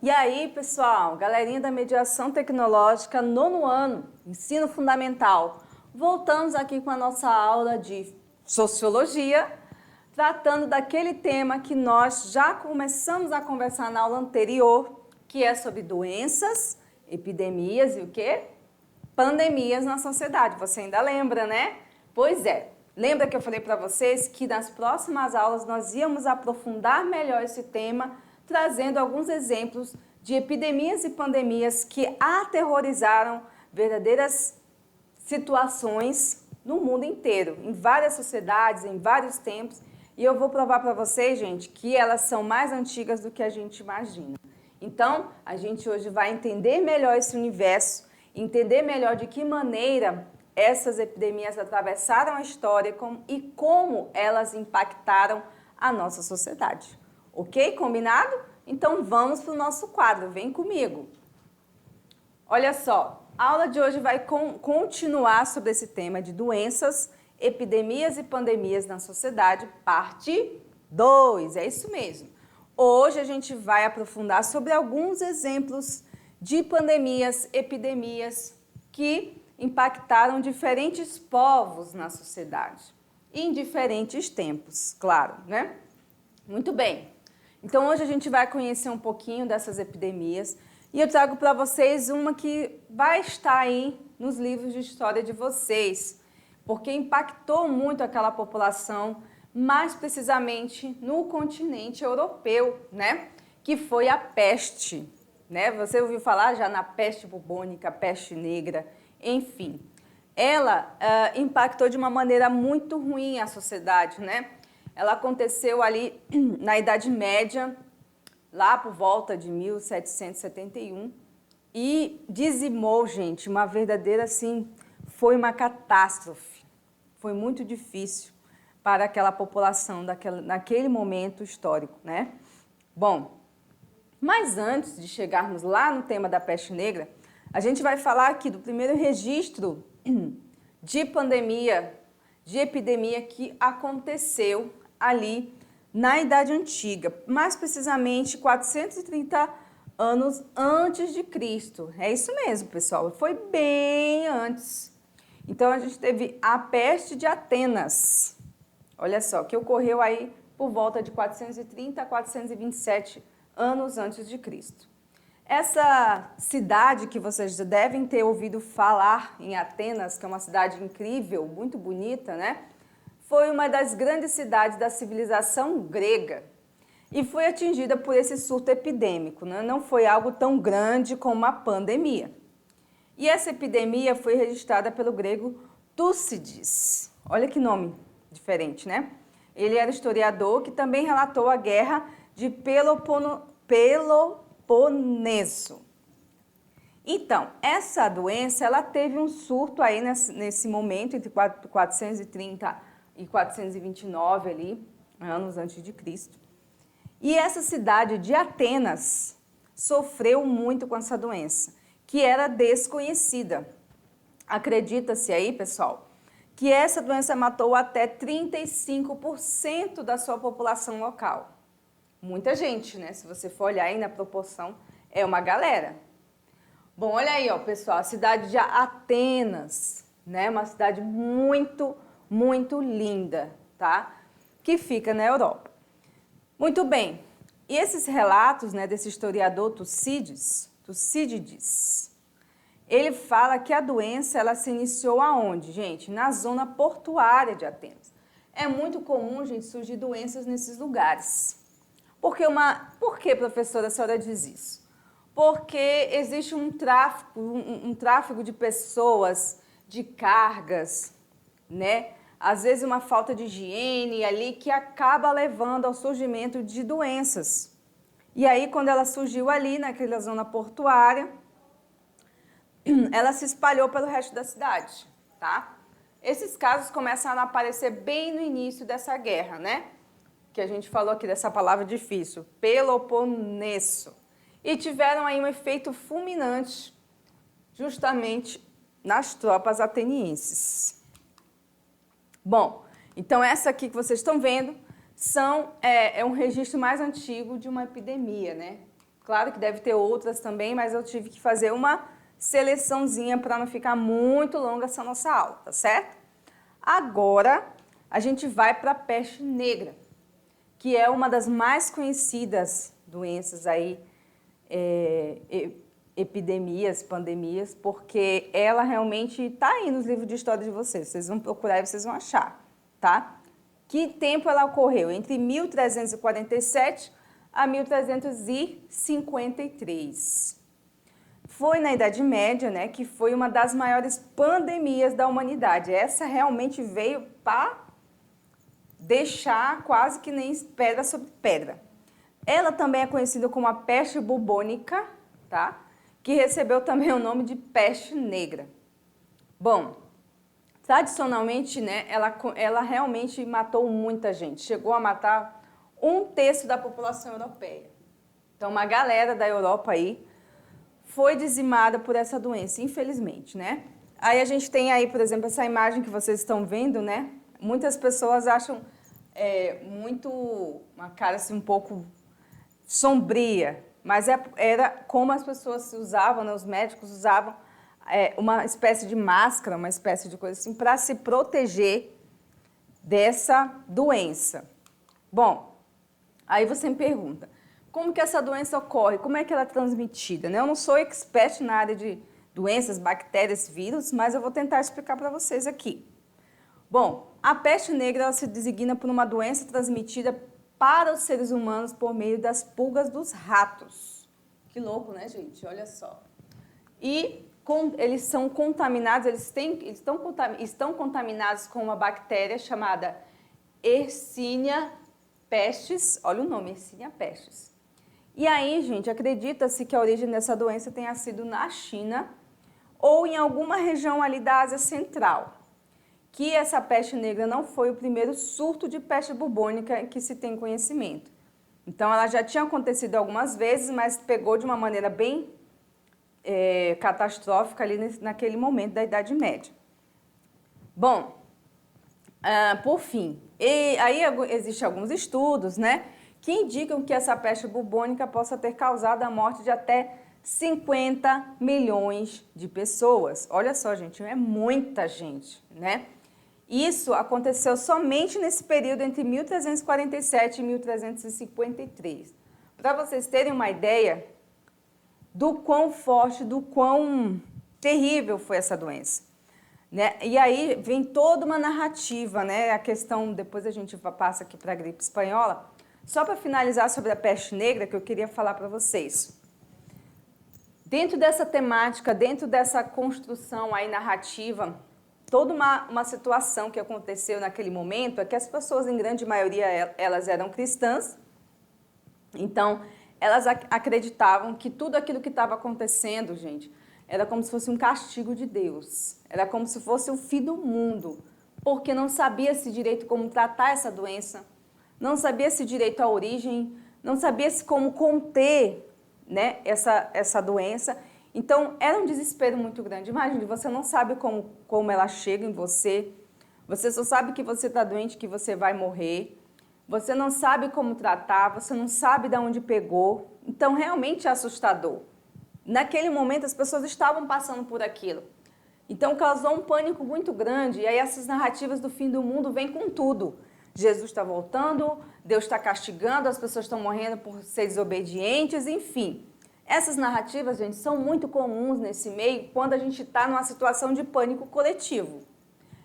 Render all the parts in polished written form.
E aí, pessoal, galerinha da Mediação Tecnológica, nono ano, ensino fundamental. Voltamos aqui com a nossa aula de Sociologia, tratando daquele tema que nós já começamos a conversar na aula anterior, que é sobre doenças, epidemias e o quê? Pandemias na sociedade. Você ainda lembra, né? Pois é. Lembra que eu falei para vocês que nas próximas aulas nós íamos aprofundar melhor esse tema, trazendo alguns exemplos de epidemias e pandemias que aterrorizaram verdadeiras situações no mundo inteiro, em várias sociedades, em vários tempos. E eu vou provar para vocês, gente, que elas são mais antigas do que a gente imagina. Então, a gente hoje vai entender melhor esse universo, entender melhor de que maneira essas epidemias atravessaram a história e como elas impactaram a nossa sociedade. Ok? Combinado? Então vamos para o nosso quadro, vem comigo. Olha só, a aula de hoje vai continuar sobre esse tema de doenças, epidemias e pandemias na sociedade, parte 2, é isso mesmo. Hoje a gente vai aprofundar sobre alguns exemplos de pandemias, epidemias que impactaram diferentes povos na sociedade, em diferentes tempos, claro, né? Muito bem. Então hoje a gente vai conhecer um pouquinho dessas epidemias e eu trago para vocês uma que vai estar aí nos livros de história de vocês, porque impactou muito aquela população, mais precisamente no continente europeu, né? Que foi a peste, né? Você ouviu falar já na peste bubônica, peste negra, enfim. Ela impactou de uma maneira muito ruim a sociedade, né? Ela aconteceu ali na Idade Média, lá por volta de 1771, e dizimou, gente, uma verdadeira, assim, foi uma catástrofe. Foi muito difícil para aquela população naquele momento histórico, né? Bom, mas antes de chegarmos lá no tema da peste negra, a gente vai falar aqui do primeiro registro de pandemia, de epidemia que aconteceu ali na Idade Antiga, mais precisamente 430 anos antes de Cristo. É isso mesmo, pessoal, foi bem antes. Então a gente teve a peste de Atenas, olha só, que ocorreu aí por volta de 430 a 427 anos antes de Cristo. Essa cidade que vocês devem ter ouvido falar em Atenas, que é uma cidade incrível, muito bonita, né? Foi uma das grandes cidades da civilização grega e foi atingida por esse surto epidêmico, né? Não foi algo tão grande como uma pandemia. E essa epidemia foi registrada pelo grego Tucídides. Olha que nome diferente, né? Ele era historiador que também relatou a guerra de Peloponeso. Então, essa doença, ela teve um surto aí nesse momento, entre 430 e 429 ali, anos antes de Cristo. E essa cidade de Atenas sofreu muito com essa doença, que era desconhecida. Acredita-se aí, pessoal, que essa doença matou até 35% da sua população local. Muita gente, né? Se você for olhar aí na proporção, é uma galera. Bom, olha aí, ó, pessoal, a cidade de Atenas, né? Uma cidade muito, muito linda, tá? Que fica na Europa. Muito bem. E esses relatos, né, desse historiador Tucídides, ele fala que a doença ela se iniciou aonde, gente? Na zona portuária de Atenas. É muito comum, gente, surgir doenças nesses lugares. Por que, professora, a senhora diz isso? Porque existe um tráfego de pessoas, de cargas, né? Às vezes uma falta de higiene ali que acaba levando ao surgimento de doenças. E aí, quando ela surgiu ali, naquela zona portuária, ela se espalhou pelo resto da cidade, tá? Esses casos começaram a aparecer bem no início dessa guerra, né? Que a gente falou aqui dessa palavra difícil, Peloponeso. E tiveram aí um efeito fulminante justamente nas tropas atenienses. Bom, então essa aqui que vocês estão vendo é um registro mais antigo de uma epidemia, né? Claro que deve ter outras também, mas eu tive que fazer uma seleçãozinha para não ficar muito longa essa nossa aula, tá certo? Agora, a gente vai para a peste negra, que é uma das mais conhecidas doenças aí, epidemias, pandemias, porque ela realmente está aí nos livros de história de vocês. Vocês vão procurar e vocês vão achar, tá? Que tempo ela ocorreu? Entre 1347 a 1353. Foi na Idade Média, né, que foi uma das maiores pandemias da humanidade. Essa realmente veio para deixar quase que nem pedra sobre pedra. Ela também é conhecida como a peste bubônica, tá? Que recebeu também o nome de peste negra. Bom, tradicionalmente, né, ela realmente matou muita gente. Chegou a matar 1/3 da população europeia. Então, uma galera da Europa aí foi dizimada por essa doença, infelizmente, né? Aí a gente tem aí, por exemplo, essa imagem que vocês estão vendo, né? Muitas pessoas acham muito uma cara assim um pouco sombria, mas era como as pessoas usavam, né? Os médicos usavam uma espécie de máscara, uma espécie de coisa assim, para se proteger dessa doença. Bom, aí você me pergunta, como que essa doença ocorre? Como é que ela é transmitida? Né? Eu não sou expert na área de doenças, bactérias, vírus, mas eu vou tentar explicar para vocês aqui. Bom, a peste negra ela se designa por uma doença transmitida para os seres humanos por meio das pulgas dos ratos. Que louco, né, gente? Olha só. E eles são contaminados, estão contaminados com uma bactéria chamada Yersinia pestis. Olha o nome, Yersinia pestis. E aí, gente, acredita-se que a origem dessa doença tenha sido na China ou em alguma região ali da Ásia Central. Que essa peste negra não foi o primeiro surto de peste bubônica que se tem conhecimento. Então, ela já tinha acontecido algumas vezes, mas pegou de uma maneira bem catastrófica ali naquele momento da Idade Média. Bom, por fim, aí existem alguns estudos, né, que indicam que essa peste bubônica possa ter causado a morte de até 50 milhões de pessoas. Olha só, gente, é muita gente, né? Isso aconteceu somente nesse período entre 1347 e 1353. Para vocês terem uma ideia do quão forte, do quão terrível foi essa doença. Né? E aí vem toda uma narrativa, né? A questão, depois a gente passa aqui para a gripe espanhola. Só para finalizar sobre a peste negra, que eu queria falar para vocês. Dentro dessa temática, dentro dessa construção aí narrativa, toda uma situação que aconteceu naquele momento é que as pessoas, em grande maioria, elas eram cristãs. Então, elas acreditavam que tudo aquilo que estava acontecendo, gente, era como se fosse um castigo de Deus. Era como se fosse o fim do mundo, porque não sabia-se direito como tratar essa doença, não sabia-se direito a origem, não sabia-se como conter, né, essa doença. Então, era um desespero muito grande. Imagine, você não sabe como ela chega em você, você só sabe que você está doente, que você vai morrer, você não sabe como tratar, você não sabe de onde pegou. Então, realmente é assustador. Naquele momento, as pessoas estavam passando por aquilo. Então, causou um pânico muito grande. E aí, essas narrativas do fim do mundo vêm com tudo. Jesus está voltando, Deus está castigando, as pessoas estão morrendo por ser desobedientes, enfim. Essas narrativas, gente, são muito comuns nesse meio quando a gente está numa situação de pânico coletivo.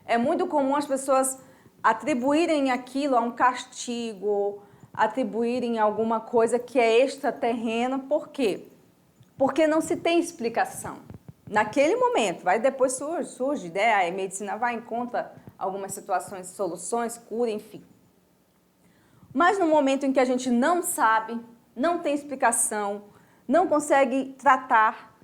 É muito comum as pessoas atribuírem aquilo a um castigo, atribuírem alguma coisa que é extraterrena. Por quê? Porque não se tem explicação. Naquele momento, vai depois surge, né? A medicina vai encontrar algumas situações, soluções, cura, enfim. Mas no momento em que a gente não sabe, não tem explicação, não consegue tratar,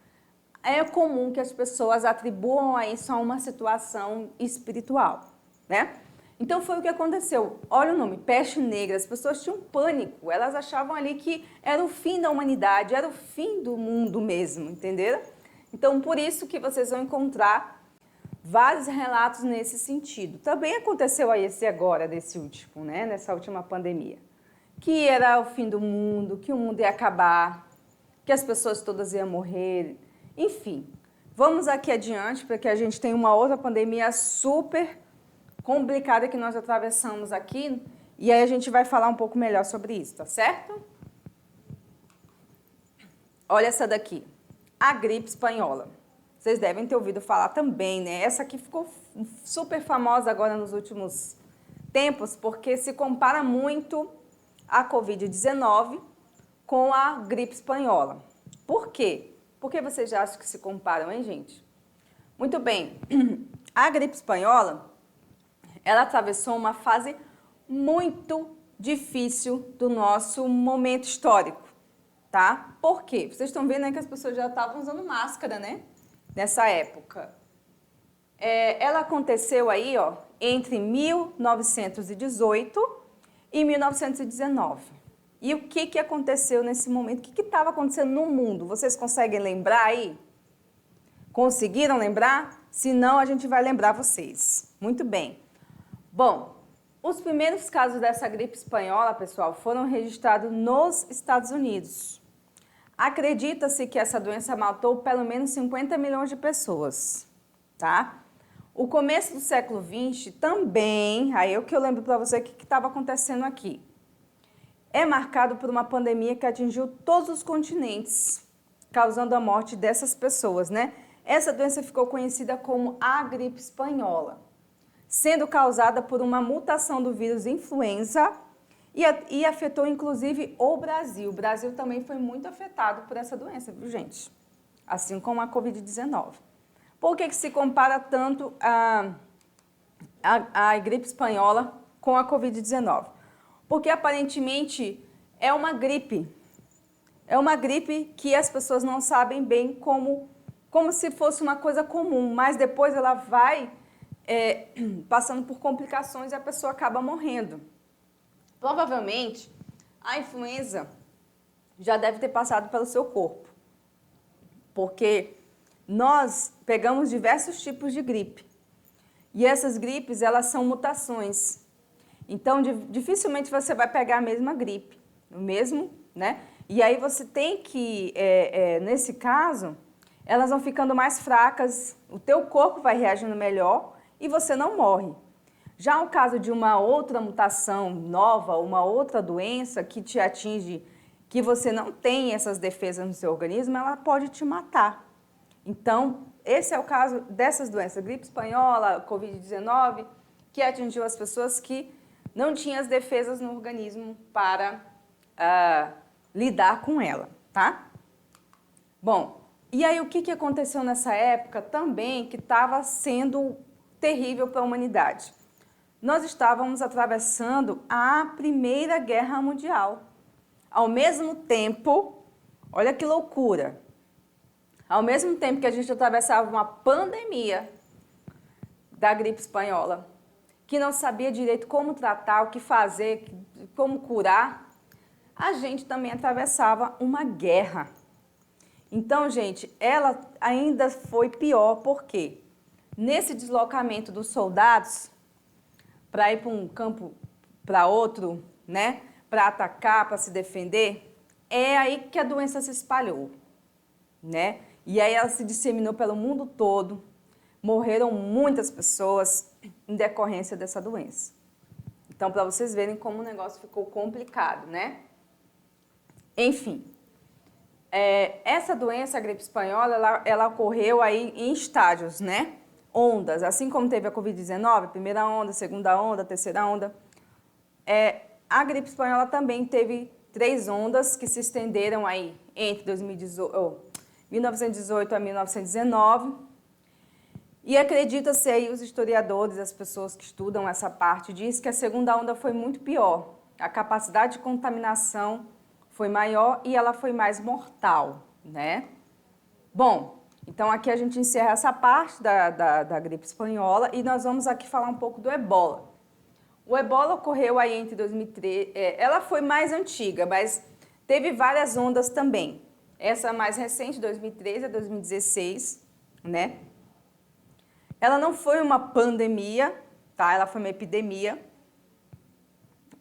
é comum que as pessoas atribuam a isso a uma situação espiritual, né? Então foi o que aconteceu. Olha o nome, peste negra. As pessoas tinham pânico, elas achavam ali que era o fim da humanidade, era o fim do mundo mesmo, entenderam? Então por isso que vocês vão encontrar vários relatos nesse sentido. Também aconteceu aí esse agora, desse último, né? Nessa última pandemia, que era o fim do mundo, que o mundo ia acabar. que as pessoas todas iam morrer, enfim. Vamos aqui adiante, porque a gente tem uma outra pandemia super complicada que nós atravessamos aqui, e aí a gente vai falar um pouco melhor sobre isso, tá certo? Olha essa daqui, a gripe espanhola. Vocês devem ter ouvido falar também, né? Essa aqui ficou super famosa agora nos últimos tempos, porque se compara muito a Covid-19 com a gripe espanhola. Por quê? Por que vocês já acham que se comparam, hein, gente? Muito bem, a gripe espanhola, ela atravessou uma fase muito difícil do nosso momento histórico, tá? Por quê? Vocês estão vendo aí que as pessoas já estavam usando máscara, né? Nessa época. Ela aconteceu aí, ó, entre 1918 e 1919. E o que aconteceu nesse momento? O que estava acontecendo no mundo? Vocês conseguem lembrar aí? Conseguiram lembrar? Se não, a gente vai lembrar vocês. Muito bem. Bom, os primeiros casos dessa gripe espanhola, pessoal, foram registrados nos Estados Unidos. Acredita-se que essa doença matou pelo menos 50 milhões de pessoas, tá? O começo do século XX também, aí é o que eu lembro para você o que estava acontecendo aqui. É marcado por uma pandemia que atingiu todos os continentes, causando a morte dessas pessoas, né? Essa doença ficou conhecida como a gripe espanhola, sendo causada por uma mutação do vírus influenza e afetou inclusive o Brasil. O Brasil também foi muito afetado por essa doença, viu, gente? Assim como a Covid-19. Por que se compara tanto a gripe espanhola com a Covid-19? Porque aparentemente é uma gripe. É uma gripe que as pessoas não sabem bem como se fosse uma coisa comum, mas depois ela vai passando por complicações e a pessoa acaba morrendo. Provavelmente a influenza já deve ter passado pelo seu corpo, porque nós pegamos diversos tipos de gripe e essas gripes elas são mutações. Então, dificilmente você vai pegar a mesma gripe, o mesmo, né? E aí você tem que, nesse caso, elas vão ficando mais fracas, o teu corpo vai reagindo melhor e você não morre. Já o caso de uma outra mutação nova, uma outra doença que te atinge, que você não tem essas defesas no seu organismo, ela pode te matar. Então, esse é o caso dessas doenças, gripe espanhola, Covid-19, que atingiu as pessoas que não tinham as defesas no organismo para lidar com ela, tá? Bom, e aí o que aconteceu nessa época também que estava sendo terrível para a humanidade? Nós estávamos atravessando a Primeira Guerra Mundial. Ao mesmo tempo, olha que loucura, ao mesmo tempo que a gente atravessava uma pandemia da gripe espanhola, que não sabia direito como tratar, o que fazer, como curar, a gente também atravessava uma guerra. Então, gente, ela ainda foi pior, porque nesse deslocamento dos soldados para ir para um campo para outro, né, para atacar, para se defender, é aí que a doença se espalhou, né? E aí ela se disseminou pelo mundo todo, morreram muitas pessoas em decorrência dessa doença. Então, para vocês verem como o negócio ficou complicado, né? Enfim, essa doença, a gripe espanhola, ela ocorreu aí em estágios, né? Ondas, assim como teve a Covid-19, primeira onda, segunda onda, terceira onda. A gripe espanhola também teve 3 ondas que se estenderam aí entre 1918 a 1919. E acredita-se aí, os historiadores, as pessoas que estudam essa parte, diz que a segunda onda foi muito pior. A capacidade de contaminação foi maior e ela foi mais mortal, né? Bom, então aqui a gente encerra essa parte da gripe espanhola e nós vamos aqui falar um pouco do ebola. O ebola ocorreu aí entre 2013, ela foi mais antiga, mas teve várias ondas também. Essa mais recente, 2013 a 2016, né? Ela não foi uma pandemia, tá? Ela foi uma epidemia.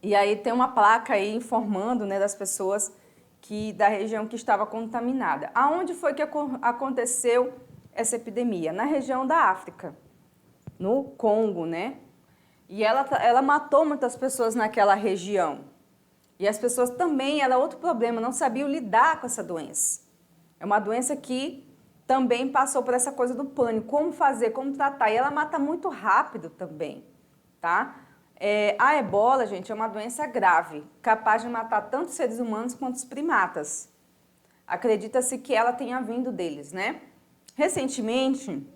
E aí tem uma placa aí informando, né, das pessoas da região que estava contaminada. Aonde foi que aconteceu essa epidemia? Na região da África, no Congo, né? E ela matou muitas pessoas naquela região. E as pessoas também, era outro problema, não sabiam lidar com essa doença. É uma doença que também passou por essa coisa do pânico, como fazer, como tratar. E ela mata muito rápido também, tá? A ebola, gente, é uma doença grave, capaz de matar tanto os seres humanos quanto os primatas. Acredita-se que ela tenha vindo deles, né? Recentemente,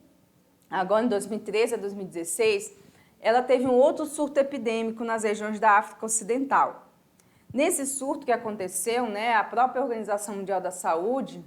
agora em 2013 a 2016, ela teve um outro surto epidêmico nas regiões da África Ocidental. Nesse surto que aconteceu, né, a própria Organização Mundial da Saúde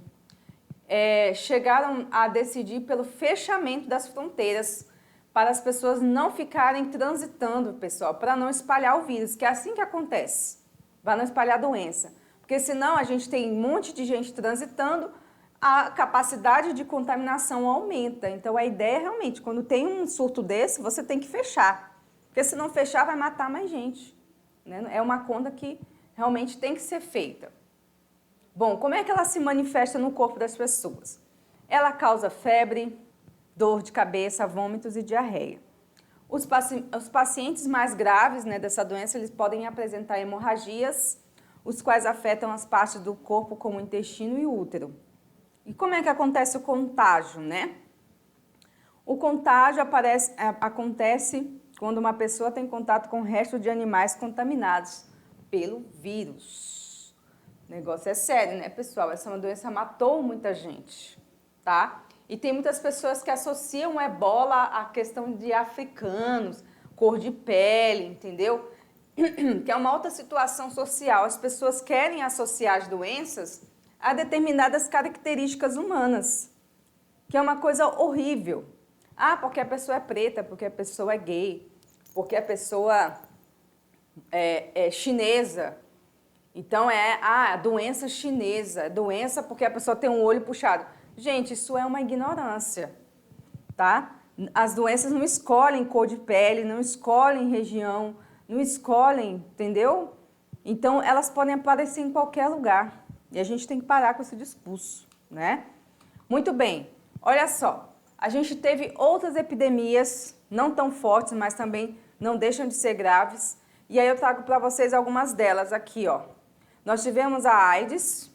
chegaram a decidir pelo fechamento das fronteiras para as pessoas não ficarem transitando, pessoal, para não espalhar o vírus, que é assim que acontece, para não espalhar a doença. Porque senão a gente tem um monte de gente transitando, a capacidade de contaminação aumenta. Então a ideia é realmente, quando tem um surto desse, você tem que fechar. Porque se não fechar, vai matar mais gente, né? É uma conta que realmente tem que ser feita. Bom, como é que ela se manifesta no corpo das pessoas? Ela causa febre, dor de cabeça, vômitos e diarreia. Os pacientes mais graves, né, dessa doença, eles podem apresentar hemorragias, os quais afetam as partes do corpo como o intestino e o útero. E como é que acontece o contágio, né? O contágio acontece quando uma pessoa tem contato com o resto de animais contaminados pelo vírus. O negócio é sério, né, pessoal? Essa é uma doença que matou muita gente, tá? E tem muitas pessoas que associam a ebola à questão de africanos, cor de pele, entendeu? Que é uma outra situação social. As pessoas querem associar as doenças a determinadas características humanas, que é uma coisa horrível. Ah, porque a pessoa é preta, porque a pessoa é gay, porque a pessoa é chinesa. Então a doença chinesa, doença porque a pessoa tem um olho puxado. Gente, isso é uma ignorância, tá? As doenças não escolhem cor de pele, não escolhem região, não escolhem, entendeu? Então, elas podem aparecer em qualquer lugar. E a gente tem que parar com esse discurso, né? Muito bem, olha só. A gente teve outras epidemias, não tão fortes, mas também não deixam de ser graves. E aí eu trago para vocês algumas delas aqui, ó. Nós tivemos a AIDS,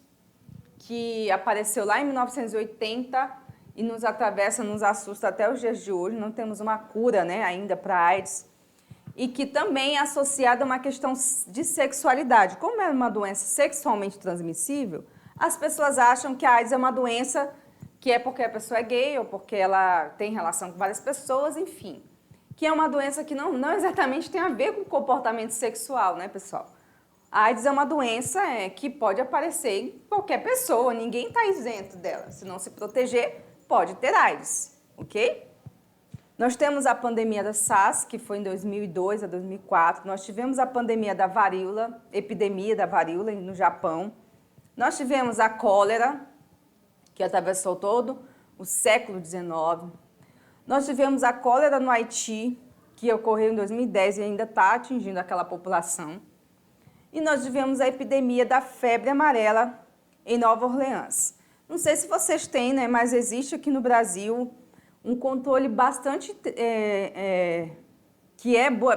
que apareceu lá em 1980 e nos atravessa, nos assusta até os dias de hoje. Não temos uma cura, né, ainda para a AIDS. E que também é associada a uma questão de sexualidade. Como é uma doença sexualmente transmissível, as pessoas acham que a AIDS é uma doença que é porque a pessoa é gay ou porque ela tem relação com várias pessoas, enfim. Que é uma doença que não exatamente tem a ver com comportamento sexual, né, pessoal? A AIDS é uma doença que pode aparecer em qualquer pessoa, ninguém está isento dela. Se não se proteger, pode ter AIDS, ok? Nós temos a pandemia da SARS, que foi em 2002 a 2004. Nós tivemos a pandemia da varíola, epidemia da varíola no Japão. Nós tivemos a cólera, que atravessou todo o século XIX. Nós tivemos a cólera no Haiti, que ocorreu em 2010 e ainda está atingindo aquela população. E nós tivemos a epidemia da febre amarela em Nova Orleans. Não sei se vocês têm, né, mas existe aqui no Brasil um controle bastante,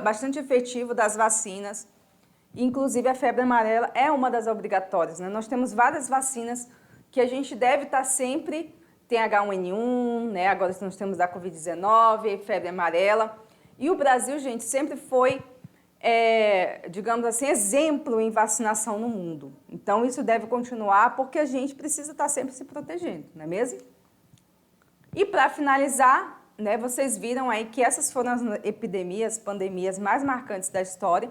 bastante efetivo das vacinas. Inclusive, a febre amarela é uma das obrigatórias, né? Nós temos várias vacinas que a gente deve estar sempre... Tem H1N1, né? Agora nós temos da Covid-19, febre amarela. E o Brasil, gente, sempre foi... digamos assim, exemplo em vacinação no mundo. Então, isso deve continuar porque a gente precisa estar sempre se protegendo, não é mesmo? E para finalizar, né, vocês viram aí que essas foram as epidemias, pandemias mais marcantes da história.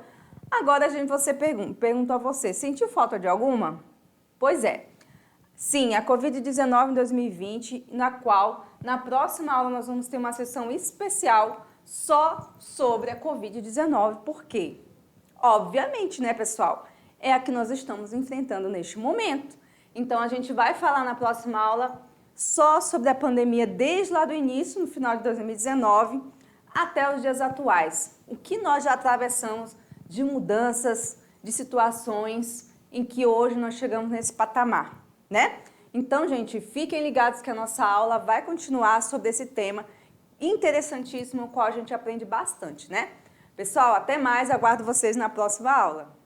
Agora, você perguntou a você, sentiu falta de alguma? Pois é. Sim, a Covid-19 em 2020, na qual, na próxima aula, nós vamos ter uma sessão especial só sobre a Covid-19. Por quê? Obviamente, né, pessoal? É a que nós estamos enfrentando neste momento. Então, a gente vai falar na próxima aula só sobre a pandemia desde lá do início, no final de 2019, até os dias atuais. O que nós já atravessamos de mudanças, de situações em que hoje nós chegamos nesse patamar, né? Então, gente, fiquem ligados que a nossa aula vai continuar sobre esse tema interessantíssimo, o qual a gente aprende bastante, né? Pessoal, até mais, aguardo vocês na próxima aula.